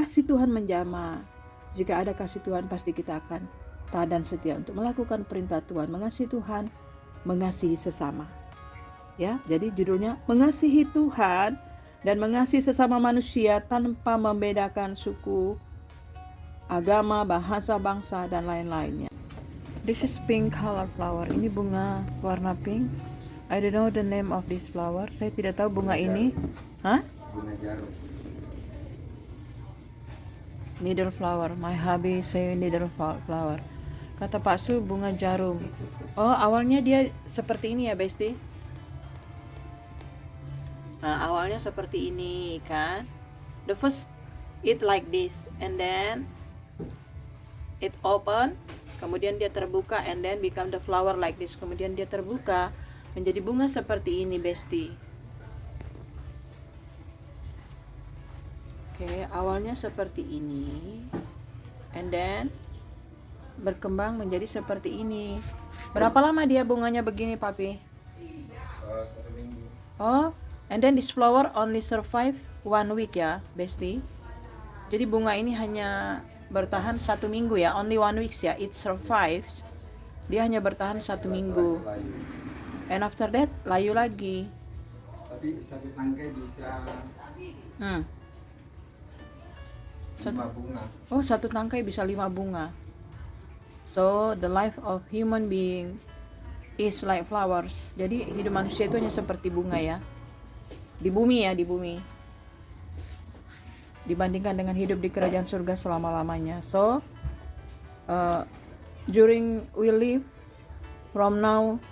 kasih Tuhan menjamah. Jika ada kasih Tuhan, pasti kita akan taat dan setia untuk melakukan perintah Tuhan, mengasihi Tuhan, mengasihi sesama. Ya, jadi judulnya mengasihi Tuhan dan mengasihi sesama manusia tanpa membedakan suku, agama, bahasa, bangsa, dan lain-lainnya. This is pink color flower. Ini bunga warna pink. I don't know the name of this flower. Saya tidak tahu bunga ini. Hah? Bunga jarum. Needle flower. My hubby say needle flower. Kata Pak Su bunga jarum. Oh, awalnya dia seperti ini ya, Besti? Nah, awalnya seperti ini kan. The first it like this and then it open, kemudian dia terbuka and then become the flower like this. Kemudian dia terbuka menjadi bunga seperti ini, Besti. Oke, awalnya seperti ini and then berkembang menjadi seperti ini. Berapa lama dia bunganya begini, Papi? 1 minggu. Oh, and then this flower only survive 1 week ya, Besti. Jadi bunga ini hanya bertahan 1 minggu ya, only 1 week ya, it survives. Dia hanya bertahan 1 minggu. Layu. And after that, layu lagi. Tapi satu tangkai bisa 5 bunga. Oh, satu tangkai bisa 5 bunga. So, the life of human being is like flowers. Jadi, hidup manusia itu hanya seperti bunga ya. Di bumi ya, di bumi. Dibandingkan dengan hidup di kerajaan surga selama-lamanya. So, during we live from now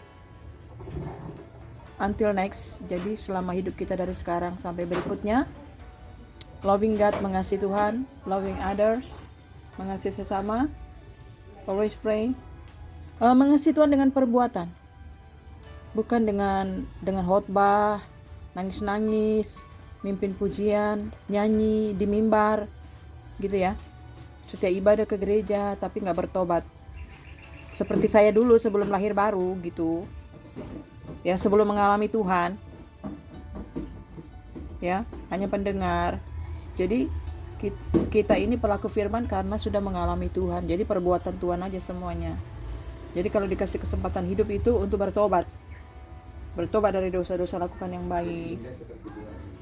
until next. Jadi selama hidup kita dari sekarang sampai berikutnya, loving God, mengasihi Tuhan, loving others, mengasihi sesama, always pray, mengasihi Tuhan dengan perbuatan, bukan dengan khotbah, nangis-nangis, mimpin pujian, nyanyi di mimbar, gitu ya. Setiap ibadah ke gereja tapi nggak bertobat. Seperti saya dulu sebelum lahir baru gitu. Ya, sebelum mengalami Tuhan. Ya, hanya pendengar. Jadi kita ini pelaku firman karena sudah mengalami Tuhan. Jadi perbuatan Tuhan aja semuanya. Jadi kalau dikasih kesempatan hidup itu untuk bertobat. Bertobat dari dosa-dosa, lakukan yang baik.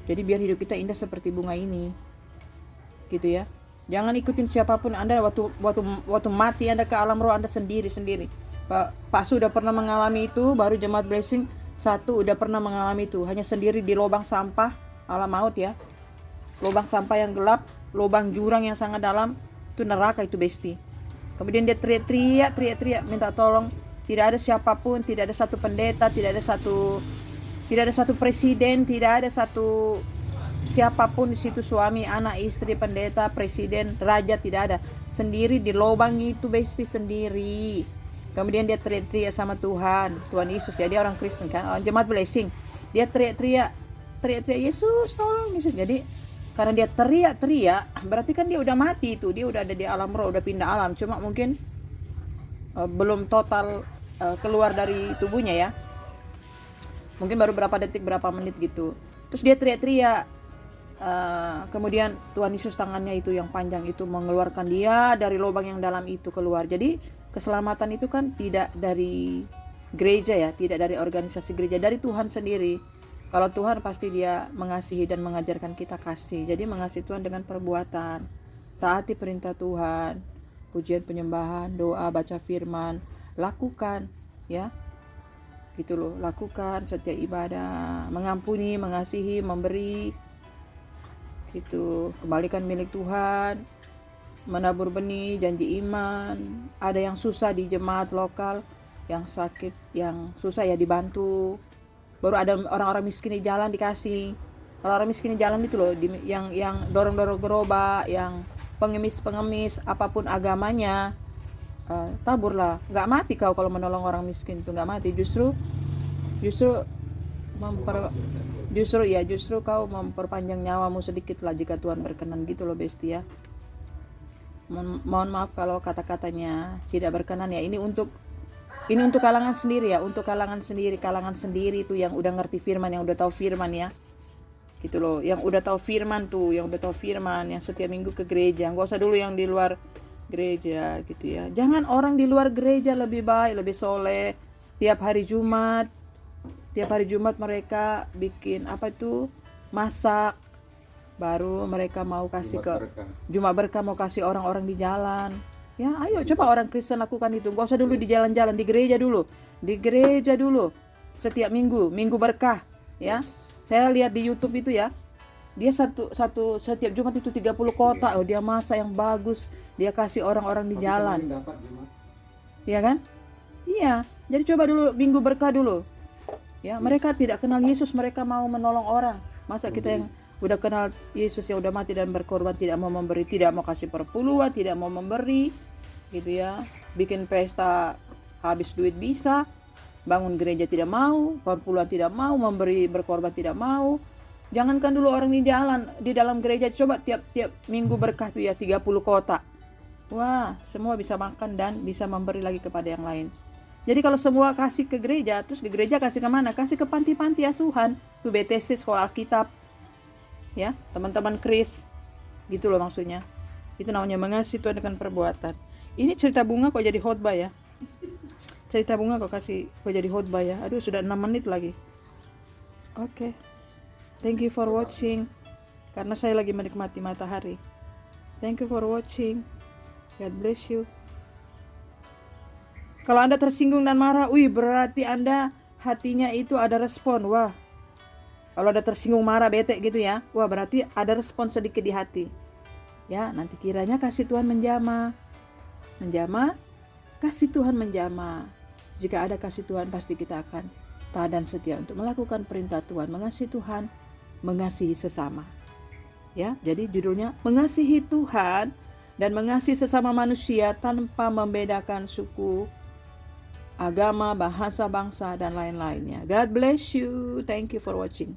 Jadi biar hidup kita indah seperti bunga ini. Gitu ya. Jangan ikutin siapapun. Anda waktu mati Anda ke alam roh Anda sendiri-sendiri. Pak Su udah pernah mengalami itu, baru Jemaat Blessing 1 udah pernah mengalami itu. Hanya sendiri di lubang sampah alam maut ya. Lubang sampah yang gelap, lubang jurang yang sangat dalam, itu neraka itu, Besti. Kemudian dia teriak minta tolong. Tidak ada siapapun, tidak ada satu pendeta, tidak ada satu presiden, tidak ada satu siapapun di situ, suami, anak, istri, pendeta, presiden, raja, tidak ada. Sendiri di lubang itu, Besti, sendiri. Kemudian dia teriak-teriak sama Tuhan Yesus ya, dia orang Kristen kan, orang Jemaat Blessing. Dia teriak-teriak, Yesus tolong Yesus. Jadi karena dia teriak-teriak, berarti kan dia udah mati itu, dia udah ada di alam roh, udah pindah alam, cuma mungkin belum total keluar dari tubuhnya ya. Mungkin baru berapa detik, berapa menit gitu. Terus dia teriak-teriak. Kemudian Tuhan Yesus tangannya itu yang panjang itu mengeluarkan dia dari lubang yang dalam itu keluar. Jadi keselamatan itu kan tidak dari gereja ya, tidak dari organisasi gereja, dari Tuhan sendiri. Kalau Tuhan pasti dia mengasihi dan mengajarkan kita kasih. Jadi mengasihi Tuhan dengan perbuatan, taati perintah Tuhan, pujian, penyembahan, doa, baca firman, lakukan ya. Gitu loh, lakukan setiap ibadah, mengampuni, mengasihi, memberi. Gitu, kembalikan milik Tuhan, menabur benih, janji iman. Ada yang susah di jemaat lokal, yang sakit, yang susah ya dibantu. Baru ada orang-orang miskin di jalan dikasih. Orang-orang miskin di jalan itu loh, yang dorong-dorong gerobak, yang pengemis-pengemis, apapun agamanya, taburlah. Nggak mati kau kalau menolong orang miskin itu, nggak mati. Justru kau memperpanjang nyawamu sedikit lah jika Tuhan berkenan, gitu loh, Besti ya. Mohon maaf kalau kata-katanya tidak berkenan ya. Ini untuk kalangan sendiri ya, untuk kalangan sendiri itu yang udah ngerti firman, yang udah tahu firman ya. gitu loh, yang udah tahu firman tuh, yang udah tahu firman, yang setiap minggu ke gereja, nggak usah dulu yang di luar gereja gitu ya. Jangan orang di luar gereja lebih baik, lebih soleh. Tiap hari Jumat mereka bikin apa itu, masak, baru mereka mau kasih ke Jumat berkah, mau kasih orang-orang di jalan. Ya ayo coba orang Kristen lakukan itu, nggak usah dulu di jalan-jalan, di gereja dulu setiap minggu berkah ya. Saya lihat di YouTube itu ya, dia setiap Jumat itu 30 kotak loh, dia masak yang bagus, dia kasih orang-orang di jalan. Iya kan? Iya, jadi coba dulu minggu berkah dulu. Ya, mereka tidak kenal Yesus, mereka mau menolong orang. Masa kita yang udah kenal Yesus, yang udah mati dan berkorban, tidak mau memberi, tidak mau kasih perpuluhan, tidak mau memberi, gitu ya. Bikin pesta habis duit bisa, bangun gereja tidak mau, perpuluhan tidak mau, memberi berkorban tidak mau. Jangankan dulu orang di jalan, di dalam gereja, coba tiap minggu berkah tuh ya 30 kotak. Wah, semua bisa makan dan bisa memberi lagi kepada yang lain. Jadi kalau semua kasih ke gereja, terus ke gereja kasih kemana? Kasih ke panti-panti asuhan, tuh BTC, sekolah Alkitab, ya teman-teman Kris, gitu loh maksudnya. Itu namanya mengasihi Tuhan dengan perbuatan. Ini cerita bunga kok jadi khotbah ya? Cerita bunga kok jadi khotbah ya? Aduh, sudah 6 menit lagi. Oke. Thank you for watching. Karena saya lagi menikmati matahari. Thank you for watching. God bless you. Kalau Anda tersinggung dan marah, berarti Anda hatinya itu ada respon. Wah, kalau ada tersinggung, marah, bete gitu ya, wah berarti ada respon sedikit di hati. Ya, nanti kiranya kasih Tuhan menjama, kasih Tuhan menjama. Jika ada kasih Tuhan, pasti kita akan taat dan setia untuk melakukan perintah Tuhan, mengasihi Tuhan, mengasihi sesama. Ya, jadi judulnya mengasihi Tuhan dan mengasihi sesama manusia tanpa membedakan suku, agama, bahasa, bangsa, dan lain-lainnya. God bless you. Thank you for watching.